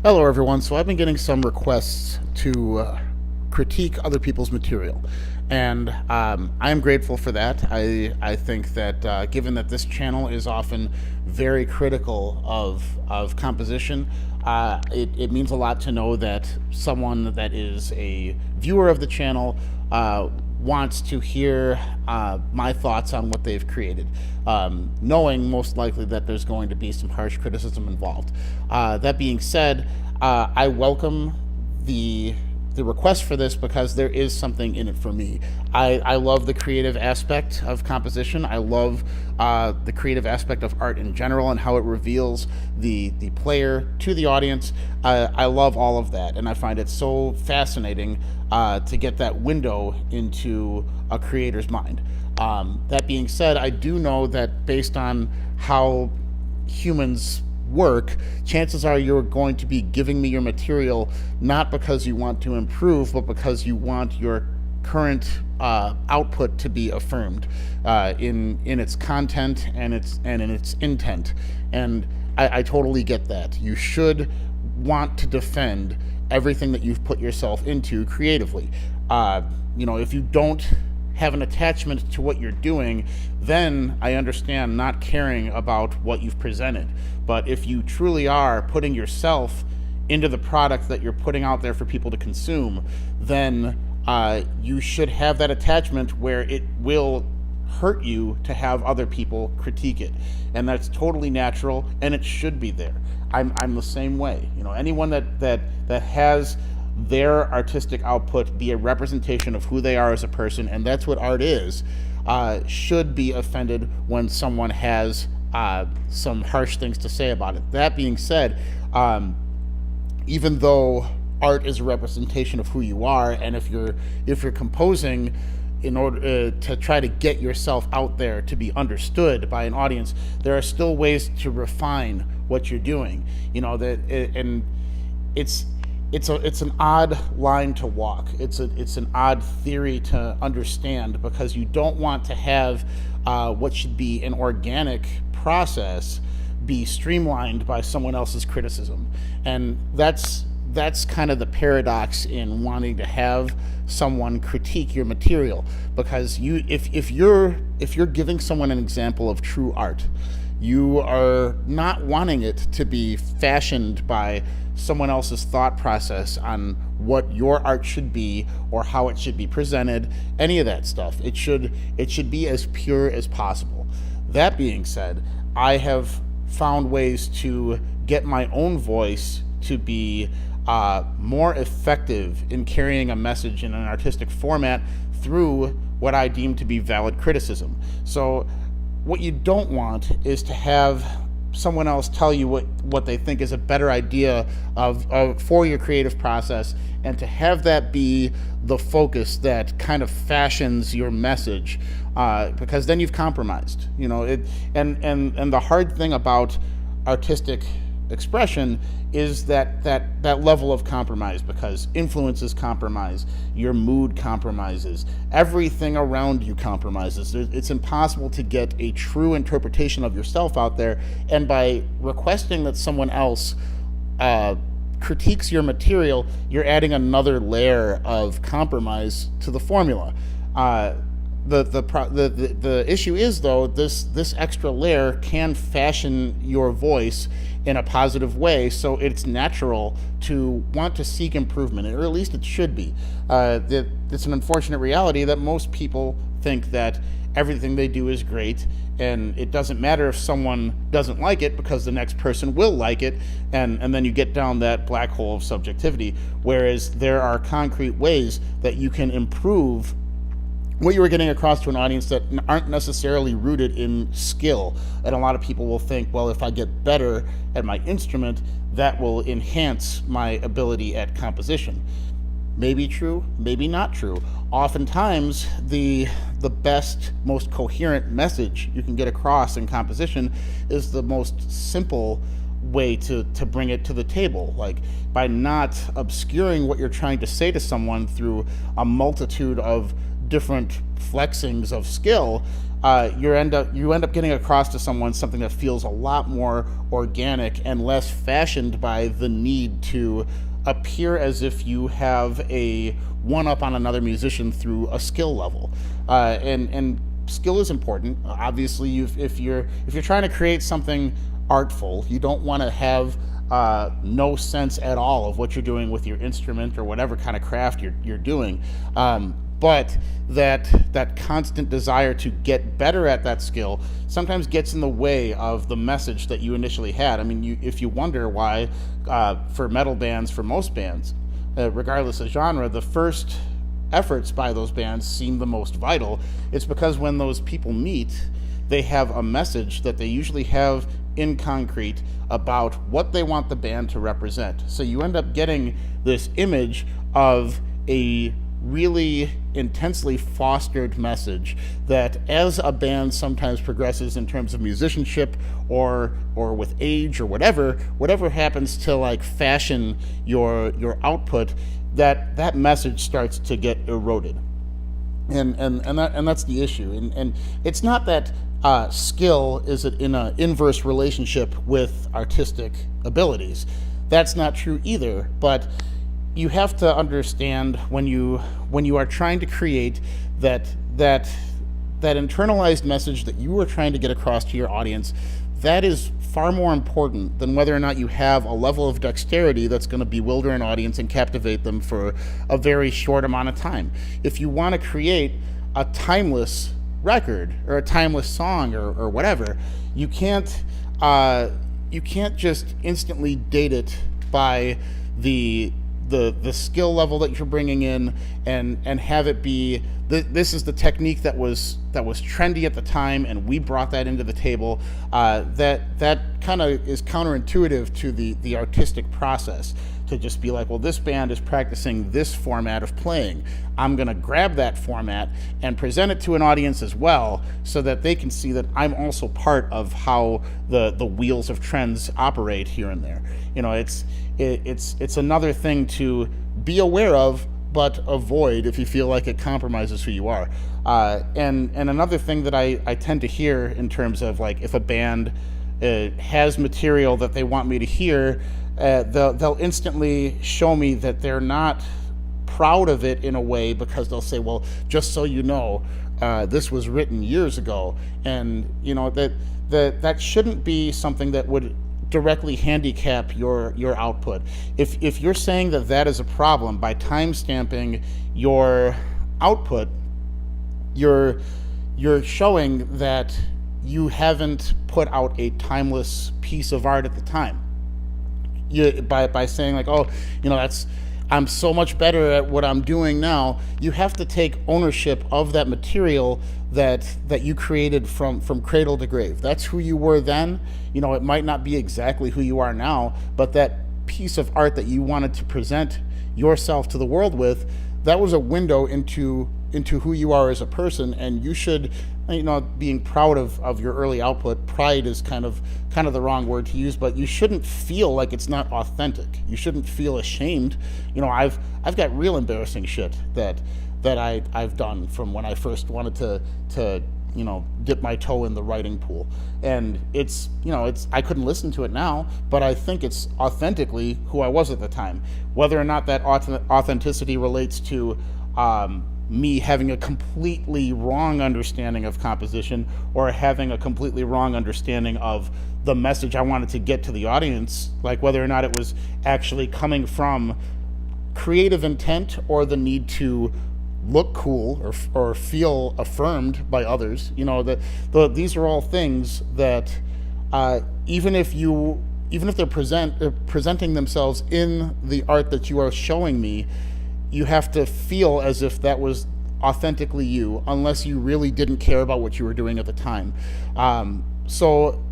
Hello, everyone. So I've been getting some requests to critique other people's material, and I am grateful for that. I think that given that this channel is often very critical of composition, it means a lot to know that someone that is a viewer of the channel wants to hear my thoughts on what they've created, knowing most likely that there's going to be some harsh criticism involved. That being said, I welcome the request for this because there is something in it for me. I love the creative aspect of composition. I love the creative aspect of art in general and how it reveals the player to the audience. I love all of that, and I find it so fascinating to get that window into a creator's mind. That being said, I do know that based on how humans work, chances are you're going to be giving me your material not because you want to improve, but because you want your current output to be affirmed in its content and in its intent. And I totally get that. You should want to defend everything that you've put yourself into creatively. If you don't have an attachment to what you're doing, then I understand not caring about what you've presented. But if you truly are putting yourself into the product that you're putting out there for people to consume, then you should have that attachment where it will hurt you to have other people critique it. And that's totally natural, and it should be there. I'm the same way. Anyone that has their artistic output be a representation of who they are as a person, and that's what art is, should be offended when someone has some harsh things to say about it. That being said, even though art is a representation of who you are, and if you're composing in order to try to get yourself out there to be understood by an audience, there are still ways to refine what you're doing. And it's an odd line to walk. It's an odd theory to understand, because you don't want to have what should be an organic process be streamlined by someone else's criticism. And that's kind of the paradox in wanting to have someone critique your material, because if you're giving someone an example of true art, you are not wanting it to be fashioned by someone else's thought process on what your art should be or how it should be presented, any of that stuff. It should be as pure as possible. That being said, I have found ways to get my own voice to be more effective in carrying a message in an artistic format through what I deem to be valid criticism. So what you don't want is to have someone else tell you what they think is a better idea for your creative process, and to have that be the focus that kind of fashions your message, because then you've compromised. And the hard thing about artistic expression is that level of compromise, because influences compromise, your mood compromises, everything around you compromises. It's impossible to get a true interpretation of yourself out there, and by requesting that someone else critiques your material, you're adding another layer of compromise to the formula. The issue is, though, this extra layer can fashion your voice in a positive way, so it's natural to want to seek improvement, or at least it should be. It's an unfortunate reality that most people think that everything they do is great, and it doesn't matter if someone doesn't like it, because the next person will like it, and then you get down that black hole of subjectivity, whereas there are concrete ways that you can improve what you were getting across to an audience that aren't necessarily rooted in skill. And a lot of people will think, well, if I get better at my instrument, that will enhance my ability at composition. Maybe true, maybe not true. Oftentimes, the best, most coherent message you can get across in composition is the most simple way to bring it to the table, like by not obscuring what you're trying to say to someone through a multitude of different flexings of skill, you end up getting across to someone something that feels a lot more organic and less fashioned by the need to appear as if you have a one-up on another musician through a skill level. And skill is important. Obviously, if you're trying to create something artful, you don't want to have no sense at all of what you're doing with your instrument or whatever kind of craft you're doing. But that constant desire to get better at that skill sometimes gets in the way of the message that you initially had. I mean, if you wonder why, for metal bands, for most bands, regardless of genre, the first efforts by those bands seem the most vital, it's because when those people meet, they have a message that they usually have in concrete about what they want the band to represent. So you end up getting this image of a really intensely fostered message that, as a band sometimes progresses in terms of musicianship or with age or whatever happens to like fashion your output, that message starts to get eroded. And that's the issue. And it's not that skill is in an inverse relationship with artistic abilities. That's not true either. But you have to understand when you are trying to create that internalized message that you are trying to get across to your audience, that is far more important than whether or not you have a level of dexterity that's going to bewilder an audience and captivate them for a very short amount of time. If you want to create a timeless record or a timeless song or whatever, you can't just instantly date it by the skill level that you're bringing in and have it be this is the technique that was trendy at the time, and we brought that into the table. That kind of is counterintuitive to the artistic process, to just be like, well, this band is practicing this format of playing. I'm going to grab that format and present it to an audience as well, so that they can see that I'm also part of how the wheels of trends operate here and there. You know, it's another thing to be aware of, but avoid if you feel like it compromises who you are. And another thing that I tend to hear in terms of like, if a band has material that they want me to hear, they'll instantly show me that they're not proud of it in a way, because they'll say, well, just so you know, this was written years ago. And you know, that shouldn't be something that would directly handicap your output. If you're saying that is a problem by time stamping your output, you're showing that you haven't put out a timeless piece of art at the time. By saying like, oh, you know, I'm so much better at what I'm doing now, you have to take ownership of that material that you created from cradle to grave. That's who you were then. You know, it might not be exactly who you are now, but that piece of art that you wanted to present yourself to the world with, that was a window into who you are as a person. And you should, you know, being proud of your early output, pride is kind of the wrong word to use, but you shouldn't feel like it's not authentic. You shouldn't feel ashamed. You know, I've got real embarrassing shit that I've done from when I first wanted to you know, dip my toe in the writing pool. And it's, you know, I couldn't listen to it now, but I think it's authentically who I was at the time. Whether or not that authenticity relates to me having a completely wrong understanding of composition, or having a completely wrong understanding of the message I wanted to get to the audience, like whether or not it was actually coming from creative intent or the need to look cool or feel affirmed by others. You know, these are all things that even if they're presenting themselves in the art that you are showing me, you have to feel as if that was authentically you, unless you really didn't care about what you were doing at the time. So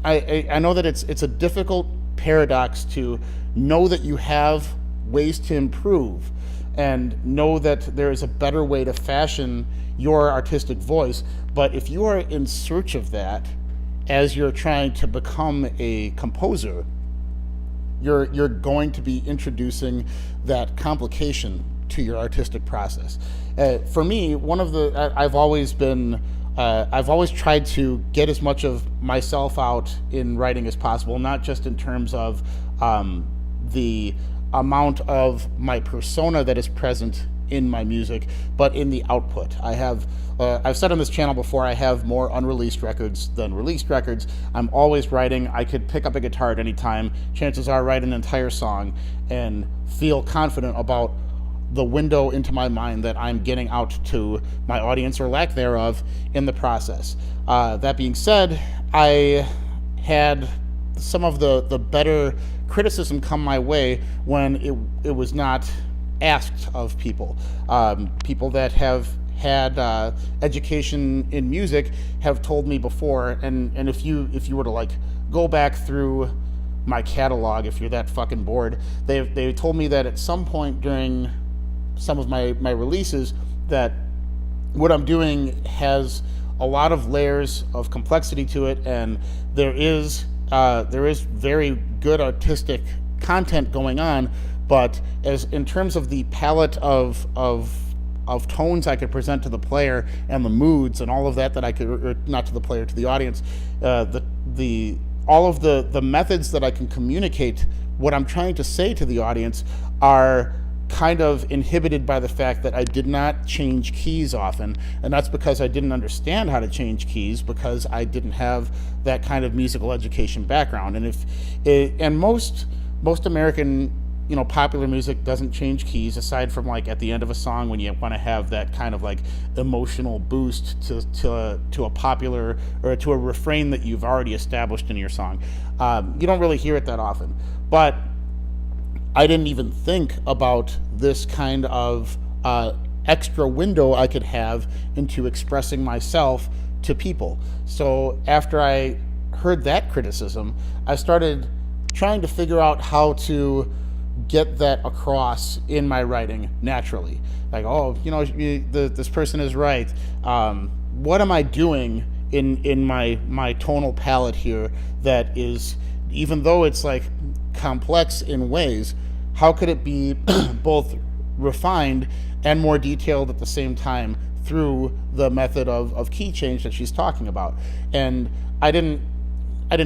I know that it's a difficult paradox to know that you have ways to improve, and know that there is a better way to fashion your artistic voice. But if you are in search of that as you're trying to become a composer, you're going to be introducing that complication to your artistic process. For me, I've always tried to get as much of myself out in writing as possible, not just in terms of the amount of my persona that is present in my music, but in the output. I've said on this channel before, I have more unreleased records than released records. I'm always writing. I could pick up a guitar at any time, chances are write an entire song, and feel confident about the window into my mind that I'm getting out to my audience, or lack thereof, in the process. That being said, I had some of the better criticism come my way when it was not asked of people. People that have had education in music have told me before, and if you were to like go back through my catalog, if you're that fucking bored, they told me that at some point during some of my releases that what I'm doing has a lot of layers of complexity to it, and there is very good artistic content going on, but as in terms of the palette of tones I could present to the player and the moods and all of that I could, or not to the player, to the audience, all of the methods that I can communicate what I'm trying to say to the audience are kind of inhibited by the fact that I did not change keys often, and that's because I didn't understand how to change keys, because I didn't have that kind of musical education background. And most American popular music doesn't change keys, aside from like at the end of a song when you want to have that kind of like emotional boost to a popular, or to a refrain that you've already established in your song. You don't really hear it that often, but I didn't even think about this kind of extra window I could have into expressing myself to people. So after I heard that criticism, I started trying to figure out how to get that across in my writing naturally. Like, this person is right. What am I doing in my tonal palette here that is, even though it's like complex in ways, how could it be both refined and more detailed at the same time through the method of key change that she's talking about? And I didn't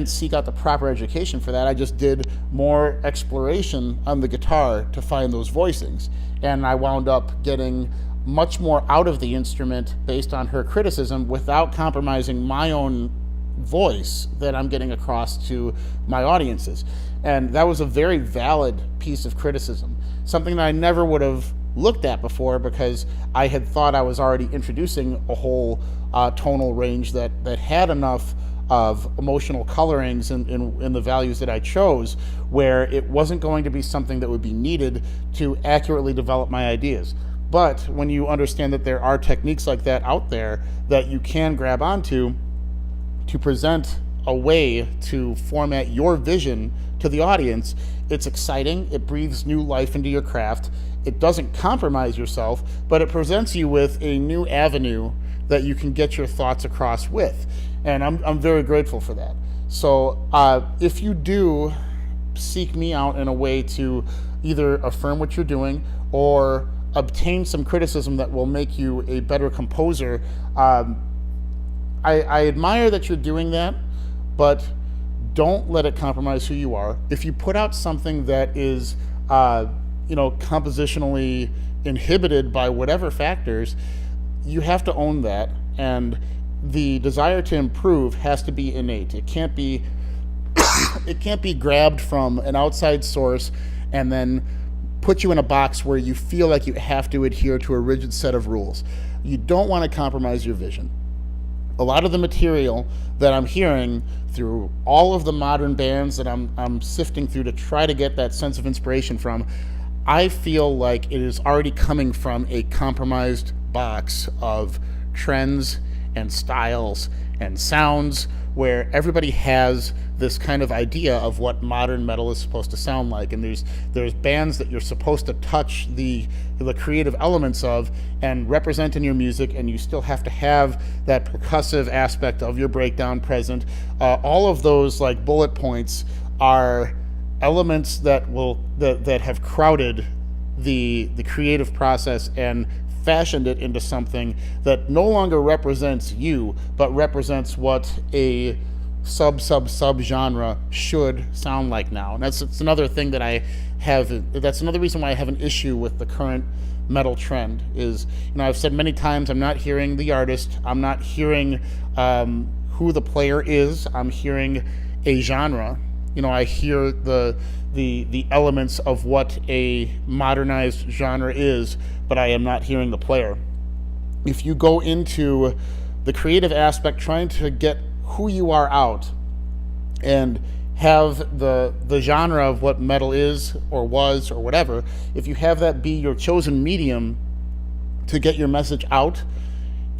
seek out the proper education for that. I just did more exploration on the guitar to find those voicings, and I wound up getting much more out of the instrument based on her criticism without compromising my own voice that I'm getting across to my audiences. And that was a very valid piece of criticism, something that I never would have looked at before, because I had thought I was already introducing a whole tonal range that had enough of emotional colorings in the values that I chose, where it wasn't going to be something that would be needed to accurately develop my ideas. But when you understand that there are techniques like that out there that you can grab onto to present a way to format your vision to the audience, it's exciting. It breathes new life into your craft. It doesn't compromise yourself, but it presents you with a new avenue that you can get your thoughts across with. And I'm very grateful for that. So if you do seek me out in a way to either affirm what you're doing or obtain some criticism that will make you a better composer, I admire that you're doing that, but don't let it compromise who you are. If you put out something that is compositionally inhibited by whatever factors, you have to own that, and the desire to improve has to be innate. It can't be grabbed from an outside source and then put you in a box where you feel like you have to adhere to a rigid set of rules. You don't want to compromise your vision. A lot of the material that I'm hearing through all of the modern bands that I'm sifting through to try to get that sense of inspiration from, I feel like it is already coming from a compromised box of trends and styles and sounds, where everybody has this kind of idea of what modern metal is supposed to sound like, and there's bands that you're supposed to touch the creative elements of and represent in your music, and you still have to have that percussive aspect of your breakdown present. All of those like bullet points are elements that have crowded the creative process and fashioned it into something that no longer represents you, but represents what a sub genre should sound like now. And it's another thing that I have. That's another reason why I have an issue with the current metal trend. Is, I've said many times, I'm not hearing the artist. I'm not hearing who the player is. I'm hearing a genre. I hear the elements of what a modernized genre is, but I am not hearing the player. If you go into the creative aspect, trying to get who you are out and have the genre of what metal is or was or whatever, if you have that be your chosen medium to get your message out,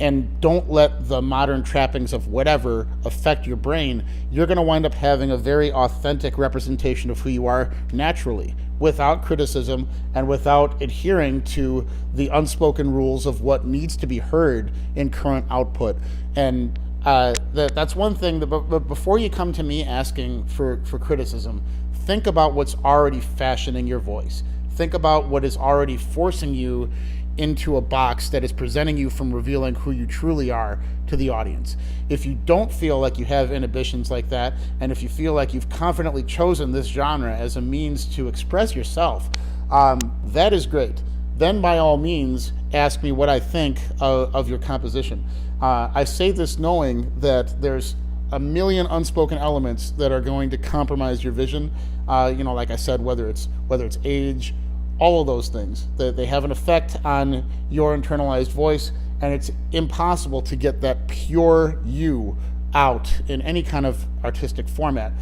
and don't let the modern trappings of whatever affect your brain, you're going to wind up having a very authentic representation of who you are naturally, without criticism and without adhering to the unspoken rules of what needs to be heard in current output. And that's one thing. But before you come to me asking for criticism, think about what's already fashioning your voice. Think about what is already forcing you into a box that is preventing you from revealing who you truly are to the audience. If you don't feel like you have inhibitions like that, and if you feel like you've confidently chosen this genre as a means to express yourself, that is great. Then by all means, ask me what I think of your composition. I say this knowing that there's a million unspoken elements that are going to compromise your vision. Like I said, whether it's age, all of those things, they have an effect on your internalized voice, and it's impossible to get that pure you out in any kind of artistic format.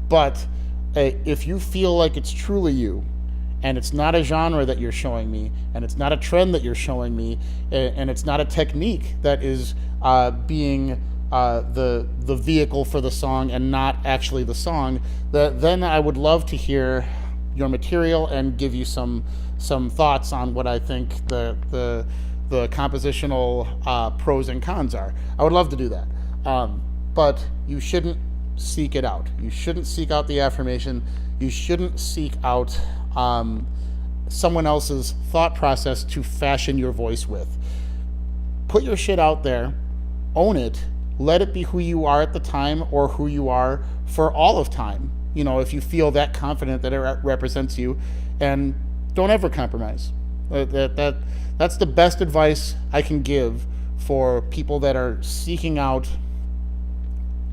But if you feel like it's truly you, and it's not a genre that you're showing me, and it's not a trend that you're showing me, and it's not a technique that is being the vehicle for the song and not actually the song, then I would love to hear your material and give you some thoughts on what I think the compositional pros and cons are. I would love to do that, but you shouldn't seek it out. You shouldn't seek out the affirmation. You shouldn't seek out someone else's thought process to fashion your voice with. Put your shit out there, own it, let it be who you are at the time, or who you are for all of time. If you feel that confident that it represents you, and don't ever compromise. That's the best advice I can give for people that are seeking out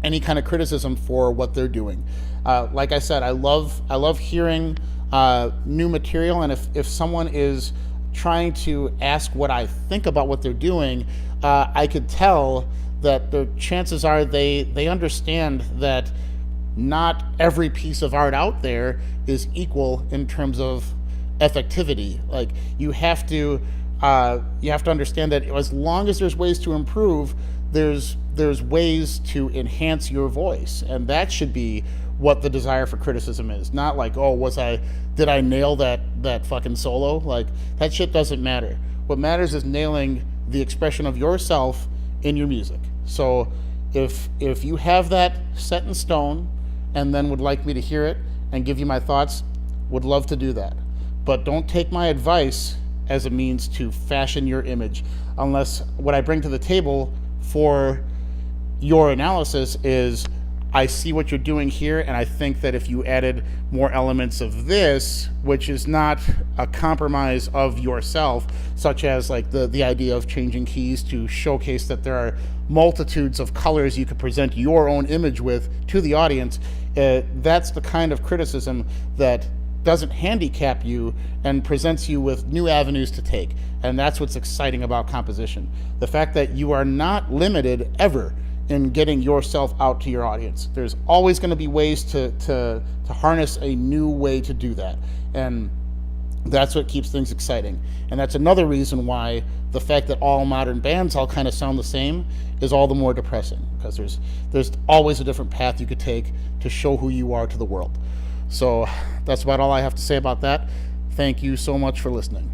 any kind of criticism for what they're doing. Like I said, I love hearing new material, and if someone is trying to ask what I think about what they're doing, I could tell that the chances are they understand that not every piece of art out there is equal in terms of effectivity. Like, you have to understand that as long as there's ways to improve, there's ways to enhance your voice, and that should be what the desire for criticism is. Not like, did I nail that fucking solo? Like, that shit doesn't matter. What matters is nailing the expression of yourself in your music. So if you have that set in stone and then would like me to hear it and give you my thoughts, would love to do that. But don't take my advice as a means to fashion your image, unless what I bring to the table for your analysis is, I see what you're doing here, and I think that if you added more elements of this, which is not a compromise of yourself, such as like the idea of changing keys to showcase that there are multitudes of colors you could present your own image with to the audience, that's the kind of criticism that doesn't handicap you and presents you with new avenues to take. And that's what's exciting about composition. The fact that you are not limited ever in getting yourself out to your audience. There's always going to be ways to harness a new way to do that. And that's what keeps things exciting. And that's another reason why the fact that all modern bands all kind of sound the same is all the more depressing, because there's always a different path you could take to show who you are to the world. So that's about all I have to say about that. Thank you so much for listening.